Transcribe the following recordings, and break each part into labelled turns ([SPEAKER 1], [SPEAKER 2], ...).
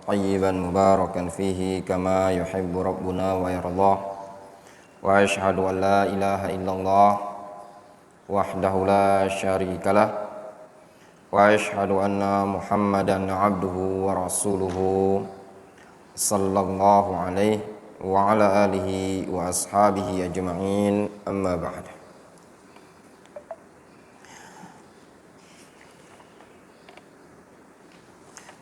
[SPEAKER 1] طيبا مباركا فيه كما يحب ربنا ويرضاه وأشهد أن لا إله إلا الله وحده لا شريك له وأشهد أن محمدا عبده ورسوله صلى الله عليه وعلى آله وأصحابه أجمعين أما بعد.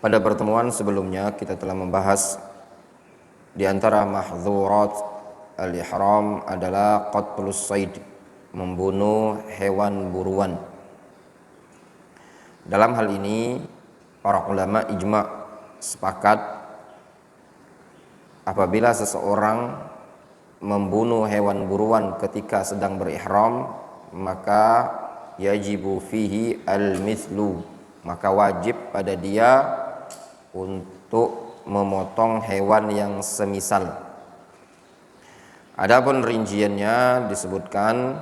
[SPEAKER 1] Pada pertemuan sebelumnya kita telah membahas di antara mahdzurat al-ihram adalah qatlus sayd, membunuh hewan buruan. Dalam hal ini para ulama ijma' sepakat apabila seseorang membunuh hewan buruan ketika sedang berihram, maka yajibu fihi al-mithlu, maka wajib pada dia untuk memotong hewan yang semisal. Adapun rinciannya disebutkan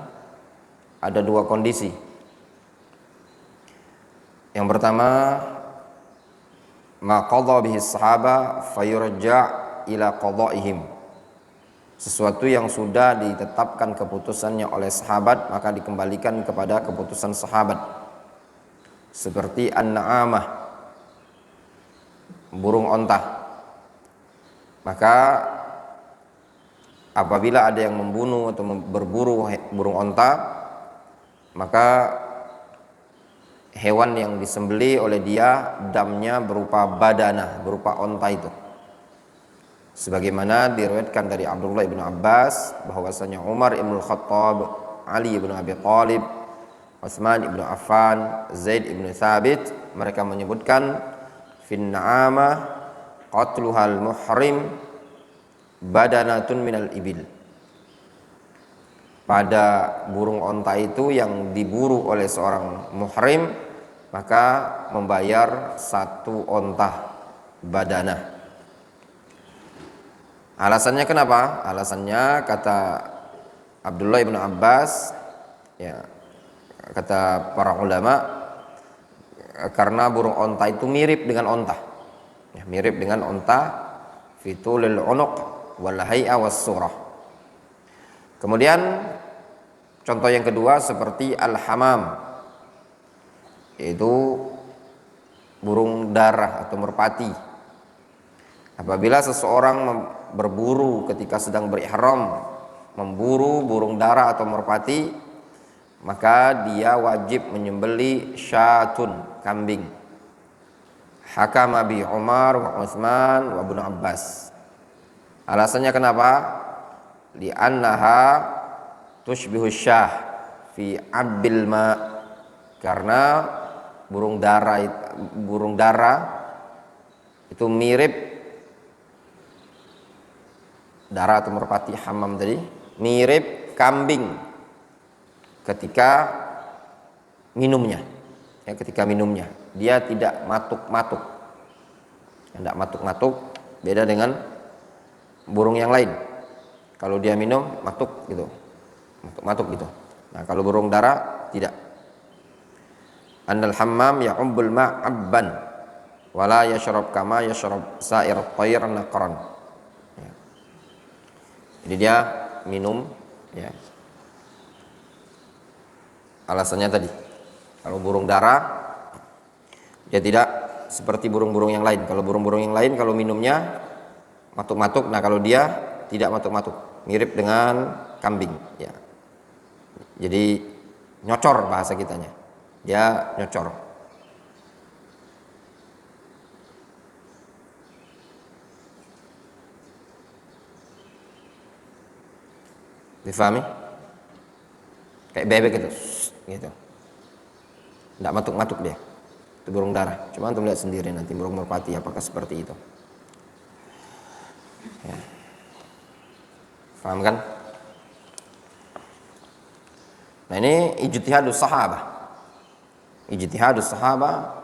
[SPEAKER 1] ada dua kondisi. Yang pertama, ma qadha bihi sahaba fayurja' ila qadha'ihim. Sesuatu yang sudah ditetapkan keputusannya oleh sahabat maka dikembalikan kepada keputusan sahabat. Seperti an-na'amah, burung onta. Maka apabila ada yang membunuh atau berburu burung onta, maka hewan yang disembelih oleh dia damnya berupa badana, berupa onta itu. Sebagaimana diriwayatkan dari Abdullah bin Abbas bahwasanya Umar ibn Khattab, Ali ibn Abi Thalib, Utsman ibn Affan, Zaid ibn Thabit, mereka menyebutkan fin na'ama qatluhal muhrim badanatun minal ibil. Pada burung onta itu yang diburu oleh seorang muhrim, maka membayar satu onta badana. Alasannya kenapa? Alasannya kata Abdullah bin Abbas, ya, kata para ulama, karena burung onta itu mirip dengan onta, ya, mirip dengan onta, fitulil unuq wal hay'a was surah. Kemudian contoh yang kedua seperti al-hamam, yaitu burung darah atau merpati. Apabila seseorang berburu ketika sedang berihram, memburu burung darah atau merpati, maka dia wajib menyembeli syatun, kambing. Hakama bi Umar wa Utsman wa Ibnu Abbas. Alasannya kenapa? Li'annaha tushbihu syah fi abbil ma, karena burung darah itu mirip, darah atau merpati hamam tadi mirip kambing ketika minumnya. Ya, ketika minumnya dia tidak matuk-matuk. Tidak matuk-matuk, beda dengan burung yang lain. Kalau dia minum matuk gitu. Matuk-matuk gitu. Nah, kalau burung dara tidak. Annal hammam ya'ubbul ma'abban wala yashrab kama yashrab sa'ir tayr naqran. Ya. Jadi dia minum, ya. Alasannya tadi, kalau burung dara dia tidak seperti burung-burung yang lain. Kalau burung-burung yang lain kalau minumnya matuk-matuk, nah kalau dia tidak matuk-matuk, mirip dengan kambing, ya. Jadi nyocor bahasa kitanya, dia nyocor. Difahami? Kayak bebek gitu. Gitu. Tidak matuk-matuk dia. Itu burung darah. Cuma antum lihat sendiri nanti burung merpati apakah seperti itu. Ya. Paham kan? Nah, ini ijtihadus sahabah. Ijtihadus sahabah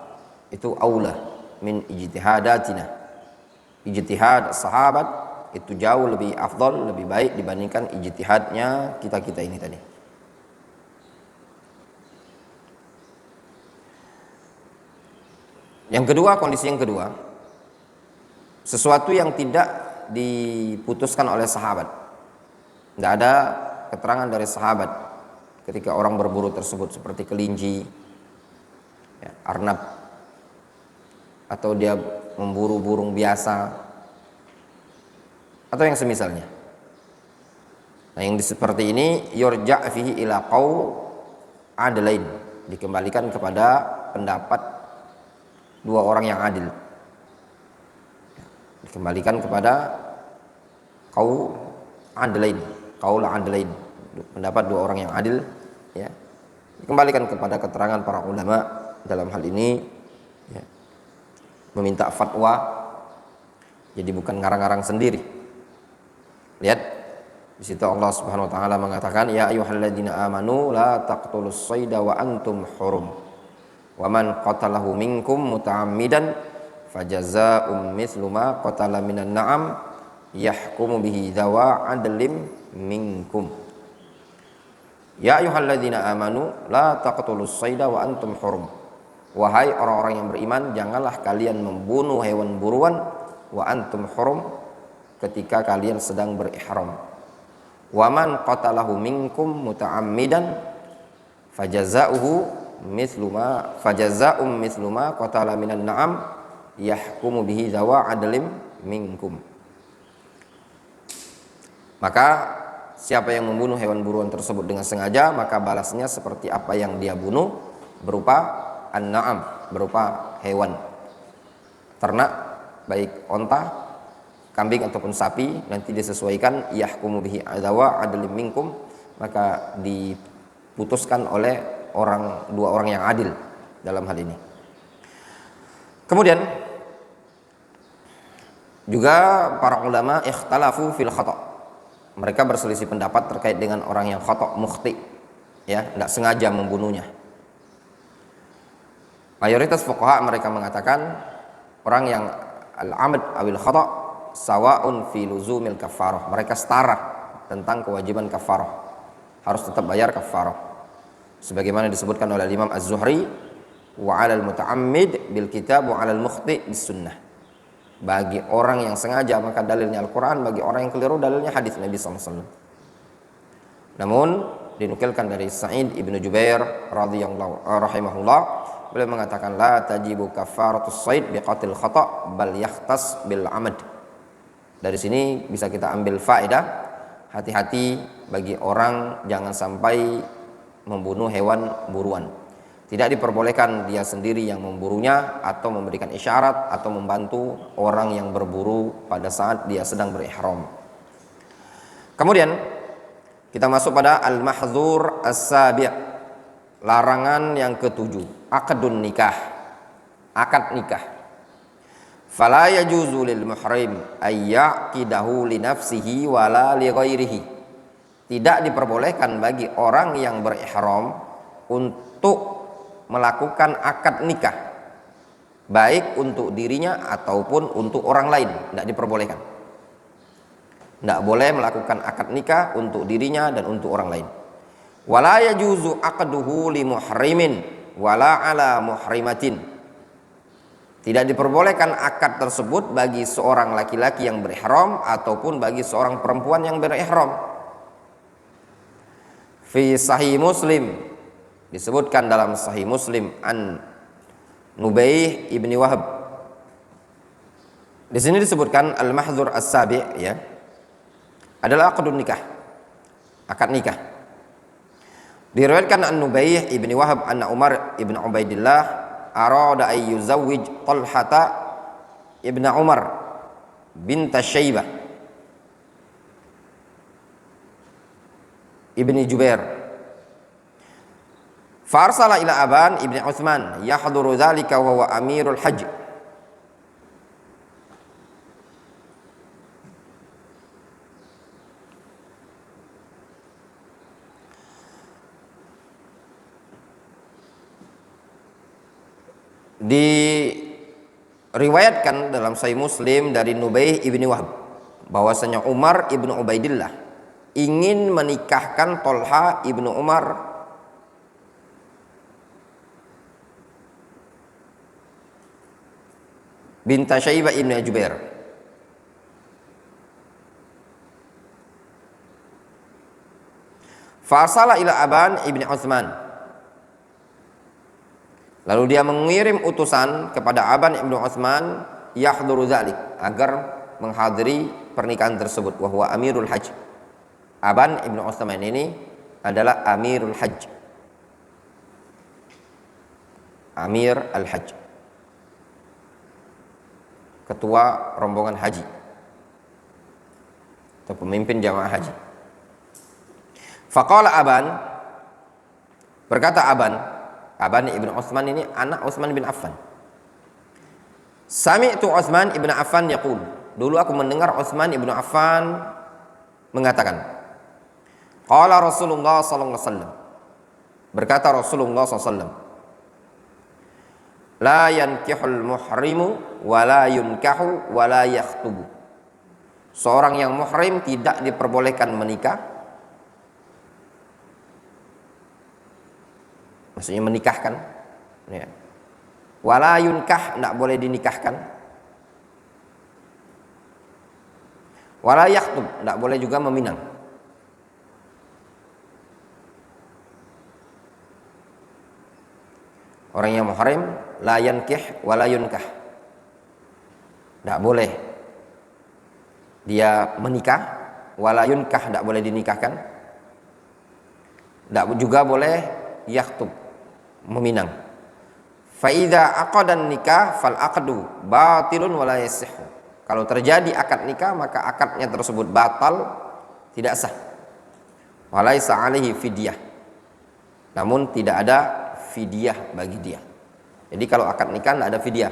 [SPEAKER 1] itu aula min ijtihadatina. Ijtihad sahabat itu jauh lebih afdal, lebih baik dibandingkan ijtihadnya kita-kita ini tadi. Yang kedua, kondisi yang kedua, sesuatu yang tidak diputuskan oleh sahabat. Tidak ada keterangan dari sahabat ketika orang berburu tersebut seperti kelinci, ya, arnab, atau dia memburu burung biasa atau yang semisalnya. Nah, yang seperti ini yurja' fihi ila adlain, dikembalikan kepada pendapat dua orang yang adil. Dikembalikan kepada adlain, pendapat dua orang yang adil, ya. Dikembalikan kepada keterangan para ulama dalam hal ini, ya, meminta fatwa, jadi bukan ngarang-ngarang sendiri. Lihat di situ Allah Subhanahu wa taala mengatakan, ya ayyuhalladzina amanu la taqtulus sayda wa antum hurum wa man qatalahu minkum muta'ammidan fajazaa'um mithlu ma qatala minan na'am yahkumu bihi dzawa 'adlim minkum. Ya ayyuhalladzina amanu la taqtulus sayda wa antum hurum. Wahai orang-orang yang beriman, janganlah kalian membunuh hewan buruan wa antum hurum, ketika kalian sedang berihram. Wa man qatalahu minkum muta'ammidan fajazaa'um mithlu ma qatala minan na'am yahkumu bihi dzawa 'adlim minkum. Maka siapa yang membunuh hewan buruan tersebut dengan sengaja, maka balasnya seperti apa yang dia bunuh, berupa an-na'am, berupa hewan ternak, baik onta, kambing ataupun sapi, nanti disesuaikan yahkumu bihi dzawa 'adlim minkum, maka diputuskan oleh dua orang yang adil dalam hal ini. Kemudian juga para ulama ikhtalafu fil khata'. Mereka berselisih pendapat terkait dengan orang yang khata', mukhti, ya, tidak sengaja membunuhnya. Mayoritas fuqaha mereka mengatakan orang yang al-amd awil khata' sawa'un fi luzumil kafarah. Mereka setara tentang kewajiban kafarah. Harus tetap bayar kafarah. Sebagaimana disebutkan oleh Imam Az-Zuhri, wa 'alal muta'ammid bil kitab wa 'alal mukhti bis sunnah. Bagi orang yang sengaja maka dalilnya Al-Quran, bagi orang yang keliru dalilnya hadis Nabi SAW. Namun dinukilkan dari Sa'id ibnu Jubair radhiyallahu rahimahullah, beliau mengatakan la tajibu kafaratus sayd biqatil khata' bal yahtas bil amad. Dari sini bisa kita ambil faedah, hati-hati bagi orang jangan sampai membunuh hewan buruan. Tidak diperbolehkan dia sendiri yang memburunya atau memberikan isyarat atau membantu orang yang berburu pada saat dia sedang berihram. Kemudian kita masuk pada al-mahdzur as-sabi', larangan yang ketujuh, aqdun nikah, akad nikah. Fala yajuzu lil muhrim ay yaqidahu li nafsihi wala li ghairihi. Tidak diperbolehkan bagi orang yang berihram untuk melakukan akad nikah, baik untuk dirinya ataupun untuk orang lain. Tidak diperbolehkan. Tidak boleh melakukan akad nikah untuk dirinya dan untuk orang lain. Wala yajuzu aqduhu li muhrimin wala ala muhrimatin. Tidak diperbolehkan akad tersebut bagi seorang laki-laki yang berihram ataupun bagi seorang perempuan yang berihram. Fi Sahih Muslim, disebutkan dalam Sahih Muslim an Nubaih ibni Wahab. Di sini disebutkan al-mahdzur as-sabi', ya, adalah akadun nikah, akad nikah. Diriwayatkan an Nubaih ibni Wahab anna Umar ibn Ubaidillah arada ay yuzawwij Talhata ibn Umar binta Syaibah ibni Jubair. Farsala ila Aban ibni Utsman yahduru dzalika wa huwa amirul hajj. Diriwayatkan dalam Sahih Muslim dari Nubaih ibni Wahab bahwasanya Umar ibnu Ubaidillah ingin menikahkan Tolha ibnu Umar binta Syaibah ibn Jubair Farsala ila Aban ibni Utsman. Lalu dia mengirim utusan kepada Aban ibnu Utsman yahduru dzalik, agar menghadiri pernikahan tersebut. Wa huwa amirul hajj. Aban ibnu Utsman ini adalah amirul hajj. Amir al-hajj, ketua rombongan haji atau pemimpin jamaah haji. Faqala Aban, berkata Aban ibn Utsman ini anak Utsman bin Affan. Sami'tu Utsman ibn Affan yaqul, dulu aku mendengar Utsman ibn Affan mengatakan, qala Rasulullah sallallahu alaihi wasallam, berkata Rasulullah sallallahu alaihi wasallam, la yankihul muhrimu wa la yunkahu wa la yakhtubu. Seorang yang muhrim tidak diperbolehkan menikah, maksudnya menikahkan, ya. Wa la yunkah, tidak boleh dinikahkan. Wa la yakhtub, tidak boleh juga meminang. Orang yang muhrim la yankih wa la yunkah, tidak boleh dia menikah, wa la yunkah, tidak boleh dinikahkan, tidak juga boleh yakhtub, meminang. Fa idza aqadan nikah fal aqdu batilun wa la yasihhu. Kalau terjadi akad nikah maka akadnya tersebut batal, tidak sah. Wa laisa alaihi fidyah, namun tidak ada fidyah bagi dia. Jadi kalau akad nikah tidak ada fidyah,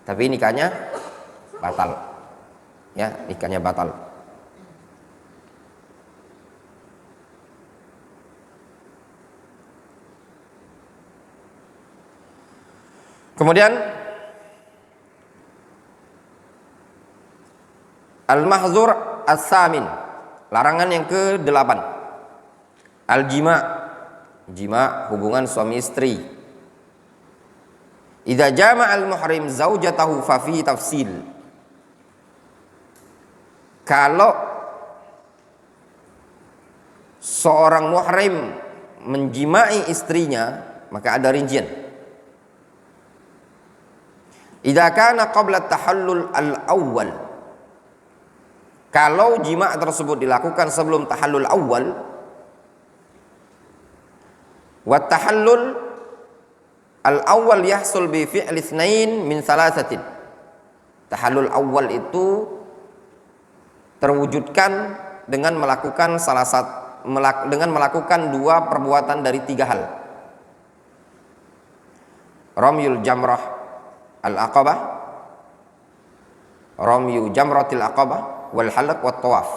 [SPEAKER 1] tapi nikahnya batal, ya, nikahnya batal. Kemudian al-mahzur as-samin, larangan yang ke-8, al-jima, jima, hubungan suami istri. Idza jama al-muhrim zaujatahu fa fi tafsil. Kalau seorang muhrim menjimai istrinya, maka ada rincian. Idza kana qabla tahallul al-awwal, kalau jima tersebut dilakukan sebelum tahallul awal, wa tahallul al-awwal yahsul bi fi'li itsnain min thalathatin. Tahallul awal itu terwujudkan dengan melakukan melakukan dua perbuatan dari 3 hal. Ramyul jamrah al-aqabah, ramyu jamratil aqabah, wal halaq wat tawaf.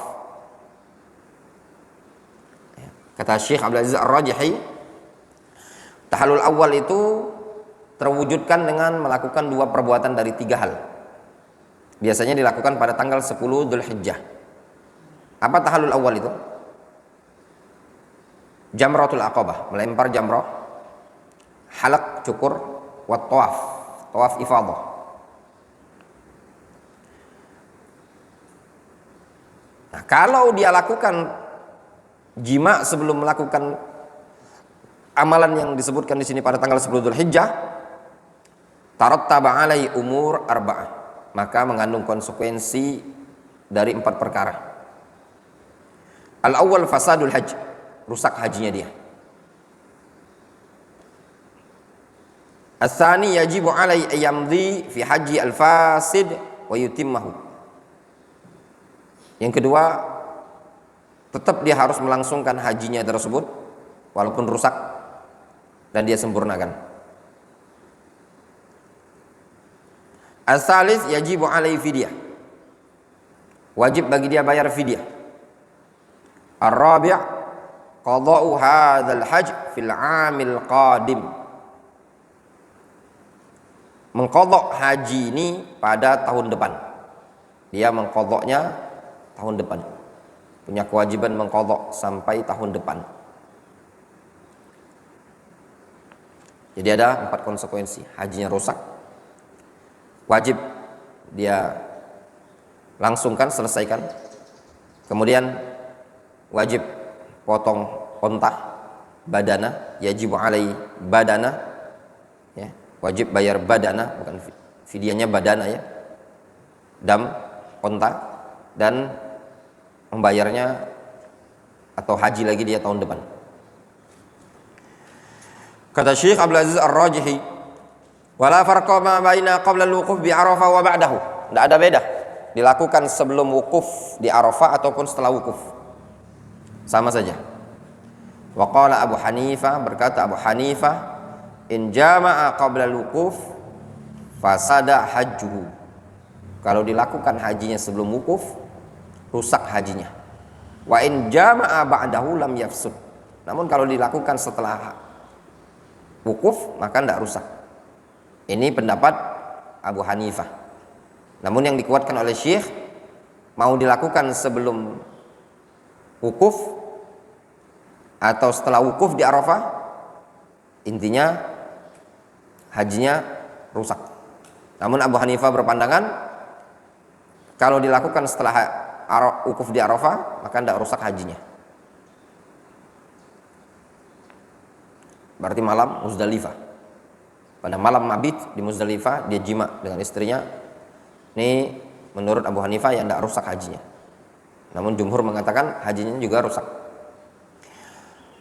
[SPEAKER 1] Kata Syekh Abdul Aziz Ar-Rajihi, tahallul awal itu terwujudkan dengan melakukan 2 perbuatan dari 3 hal. Biasanya dilakukan pada tanggal 10 Dzulhijjah. Apa tahallul awal itu? Jamratul aqabah, melempar jamrah, halaq cukur, wat tawaf, tawaf ifadah. Nah, kalau dia lakukan jima sebelum melakukan amalan yang disebutkan di sini pada tanggal 10 Dzulhijjah, tarattaba alai umur arba'ah, maka mengandung konsekuensi dari 4 perkara. Al-awwal fasadul hajj, rusak hajinya dia. As-tsani yajibu alai ayyamdi fi haji al-fasid wa yutimmahu. Yang kedua, tetap dia harus melangsungkan hajinya tersebut walaupun rusak, dan dia sempurnakan. As-salis yajibu alai fidyah, wajib bagi dia bayar fidyah. Ar-rabi' qada'u hadzal hajj fil 'amil qadim, mengqadha haji ini pada tahun depan. Dia mengqadhanya tahun depan, punya kewajiban mengqadha sampai tahun depan. Jadi ada 4 konsekuensi. Hajinya rusak, wajib dia langsungkan, selesaikan. Kemudian wajib potong onta badana, yajibu alai badana, ya, wajib bayar badana, bukan fidyahnya badana ya, dam onta, dan membayarnya atau haji lagi dia tahun depan. Kata Syekh Abdul Aziz Ar-Rajihi, wala farqa ma baina qabla al-wuquf bi Arafah wa ba'dahu. Tidak ada beda dilakukan sebelum wukuf di Arafah ataupun setelah wukuf, sama saja. Wa qala Abu Hanifah, berkata Abu Hanifah, in jama'a qabla al-wukuf fasada hajjuhu. Kalau dilakukan hajinya sebelum wukuf, rusak hajinya. Wa in jama'a ba'dahu lam yafsud. Namun kalau dilakukan setelah wukuf maka tidak rusak. Ini pendapat Abu Hanifah. Namun yang dikuatkan oleh Syekh, mau dilakukan sebelum wukuf atau setelah wukuf di Arafah, intinya hajinya rusak. Namun Abu Hanifah berpandangan kalau dilakukan setelah wukuf di Arafah maka tidak rusak hajinya. Berarti malam Muzdalifah, pada malam mabit di Muzdalifah dia jima dengan istrinya. Ini menurut Abu Hanifah yang tidak rusak hajinya. Namun jumhur mengatakan hajinya juga rusak.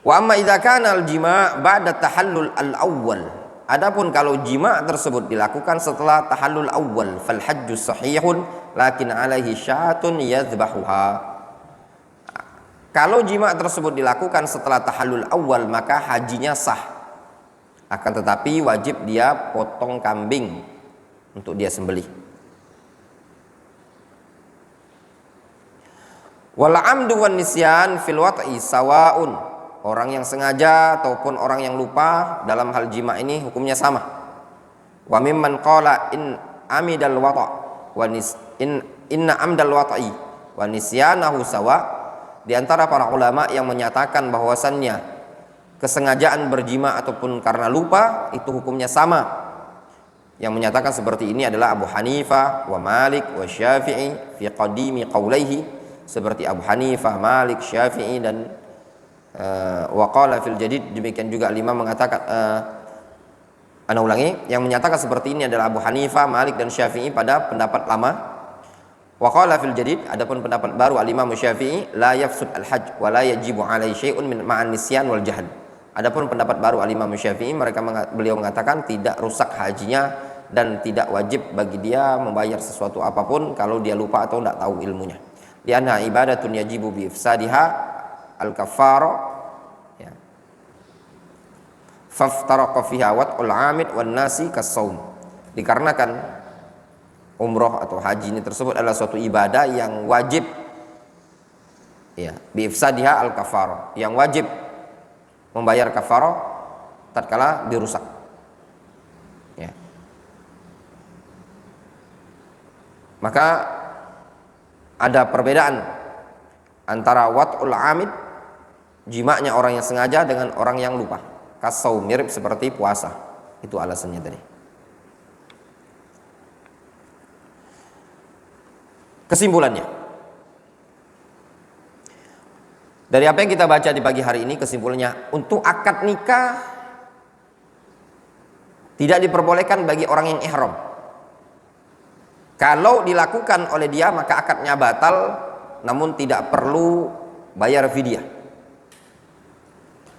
[SPEAKER 1] Wa amma idza kana al-jima' ba'da tahallul al-awwal. Adapun kalau jima' tersebut dilakukan setelah tahallul awal, fal hajju sahihun lakin alaihi syatun yadhbahuha. Kalau jima' tersebut dilakukan setelah tahallul awal maka hajinya sah. Akan tetapi wajib dia potong kambing untuk dia sembelih. Wal amdu wan nisyan fil wat'i sawaun. Orang yang sengaja ataupun orang yang lupa dalam hal jima' ini hukumnya sama. Wa mimman qala in amidal wata' wa inna amdal wat'i wa nisyanahu sawa. Di antara para ulama yang menyatakan bahwasannya kesengajaan berjima ataupun karena lupa itu hukumnya sama. Yang menyatakan seperti ini adalah Abu Hanifah wa Malik wa Syafi'i fi qadimi qawlaihi, seperti Abu Hanifah, Malik, Syafi'i dan waqala fil jadid. Demikian juga Imam mengatakan, ana ulangi, yang menyatakan seperti ini adalah Abu Hanifah, Malik dan Syafi'i pada pendapat lama. Waqala fil jadid, adapun pendapat baru al-Imam Syafi'i, la yafsud al-hajj wa la yajibu alaihi syai'un min ma'an nisyan wal jahl. Adapun pendapat baru al-Imam Syafi'i, beliau mengatakan tidak rusak hajinya dan tidak wajib bagi dia membayar sesuatu apapun kalau dia lupa atau tidak tahu ilmunya. Lianna ibadatun yajibu bi ifsadiha al-kaffara, ya. Faftaraqa fiha wat'ul 'amid wan nasi kas-shaum. Dikarenakan umroh atau haji ini tersebut adalah suatu ibadah yang wajib, ya, bi ifsadiha al-kaffara, yang wajib membayar kafarah tatkala dirusak, ya. Maka ada perbedaan antara wat'ul amid, jimaknya orang yang sengaja, dengan orang yang lupa. Kasau, mirip seperti puasa. Itu alasannya tadi. Kesimpulannya, dari apa yang kita baca di pagi hari ini, kesimpulannya untuk akad nikah tidak diperbolehkan bagi orang yang ihram. Kalau dilakukan oleh dia maka akadnya batal, namun tidak perlu bayar fidyah.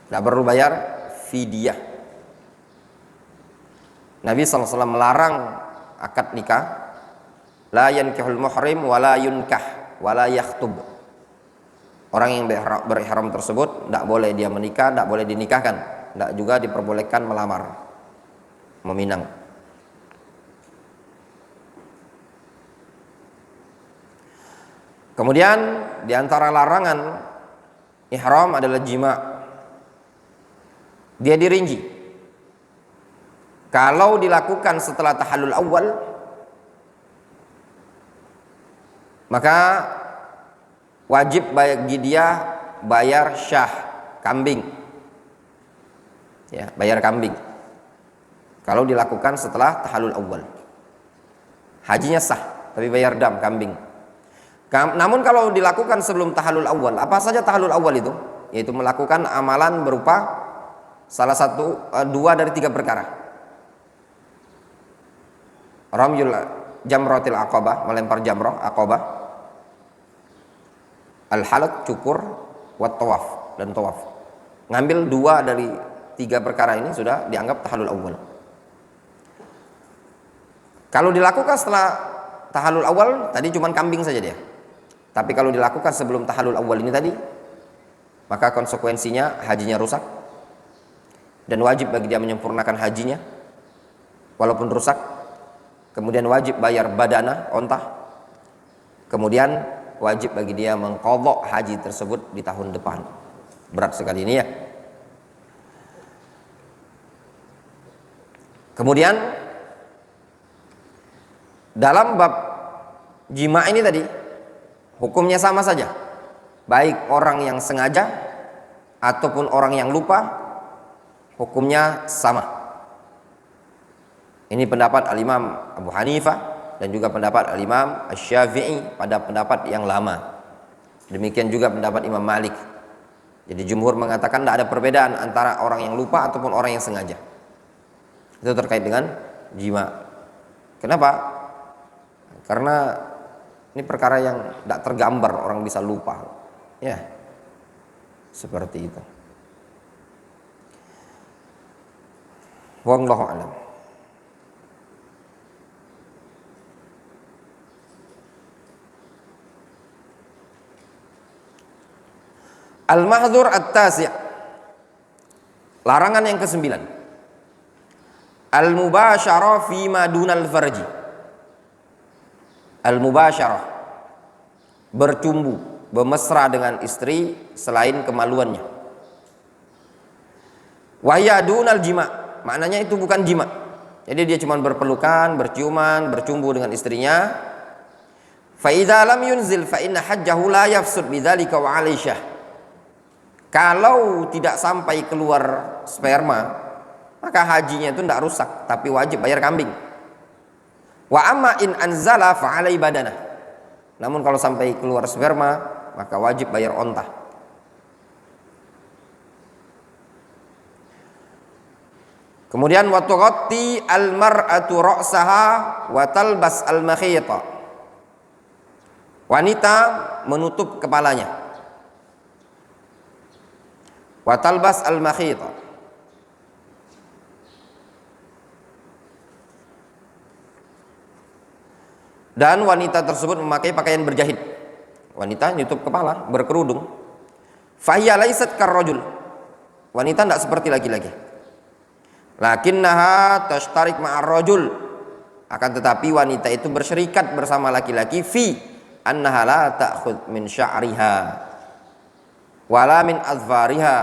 [SPEAKER 1] Tidak perlu bayar fidyah. Nabi SAW melarang akad nikah. La yankihul muhrim wa la yunkah wa la yakhtub. Orang yang berihram tersebut tidak boleh dia menikah, tidak boleh dinikahkan, tidak juga diperbolehkan melamar, meminang. Kemudian di antara larangan ihram adalah jima'. Dia dirinci. Kalau dilakukan setelah tahallul awal, maka wajib bagi dia bayar syah, kambing. Ya, bayar kambing. Kalau dilakukan setelah tahallul awal, hajinya sah, tapi bayar dam, kambing. Namun kalau dilakukan sebelum tahallul awal, apa saja tahallul awal itu? yaitu melakukan amalan berupa salah satu dua dari tiga perkara. Ramyul jamratil aqabah, melempar jamrah aqabah, al-halaq, cukur, wat tawaf, dan tawaf. Ngambil dua dari tiga perkara ini sudah dianggap tahallul awal. Kalau dilakukan setelah tahallul awal tadi cuma kambing saja dia. Tapi kalau dilakukan sebelum tahallul awal ini tadi, maka konsekuensinya hajinya rusak dan wajib bagi dia menyempurnakan hajinya walaupun rusak. Kemudian wajib bayar badana, onta. Kemudian wajib bagi dia mengqadha haji tersebut di tahun depan. Berat sekali ini ya. Kemudian dalam bab jima ini tadi hukumnya sama saja, baik orang yang sengaja ataupun orang yang lupa, hukumnya sama. Ini pendapat al-Imam Abu Hanifah dan juga pendapat al-Imam Asy-Syafi'i pada pendapat yang lama. Demikian juga pendapat Imam Malik. Jadi jumhur mengatakan tidak ada perbedaan antara orang yang lupa ataupun orang yang sengaja. Itu terkait dengan jima. Kenapa? Karena ini perkara yang tidak tergambar, orang bisa lupa. Ya, seperti itu. Wallahu a'lam. Al-Mahdzur At-Tasi', larangan yang ke-9. Al-mubasyarah fima dunal farji. Al-mubasyarah, bercumbu, bermesra dengan istri selain kemaluannya. Wahya dunal jima', maknanya itu bukan jima'. Jadi dia cuma berpelukan, berciuman, bercumbu dengan istrinya. Fa idza lam yunzil fa inna hajjahu la yafsud bidzalika wa alaisyah. Kalau tidak sampai keluar sperma, maka hajinya itu tidak rusak, tapi wajib bayar kambing. Wa amma in anzala fa alai badana. Namun kalau sampai keluar sperma, maka wajib bayar onta. Kemudian wa tughatti al mar'atu ra'saha wa talbas al makhita. Wanita menutup kepalanya. Wa talbas al makhita. Dan wanita tersebut memakai pakaian berjahit. Wanita menutup kepala, berkerudung. Fahiya laysat karrajul. Wanita tidak seperti laki-laki. Lakinnaha tashtarik ma'ar rajul. Akan tetapi wanita itu bersyirikat bersama laki-laki fi annaha la ta'khudh min sya'riha wala min azfariha,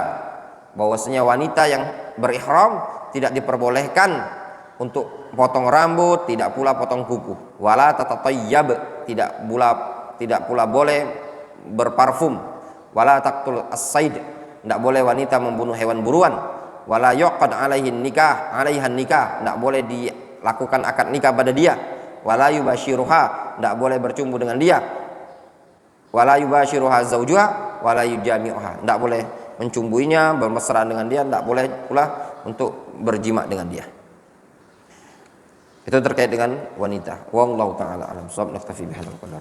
[SPEAKER 1] bahwasanya wanita yang berihram tidak diperbolehkan untuk potong rambut, tidak pula potong kuku. Wala tatatayyab, tidak pula boleh berparfum. Wala taqtul as-sayd, tidak boleh wanita membunuh hewan buruan. Wala yuqad alaihan nikah, tidak boleh dilakukan akad nikah pada dia. Wala yubashiruha, tidak boleh bercumbu dengan dia. Wala yubashiruha zaujuha wala yujami'uha, tidak boleh mencumbuinya, bermesraan dengan dia, tidak boleh pula untuk berjima dengan dia. Itu terkait dengan wanita. Wallahu taala alam. Shawab, naktafi bihadzal qadar.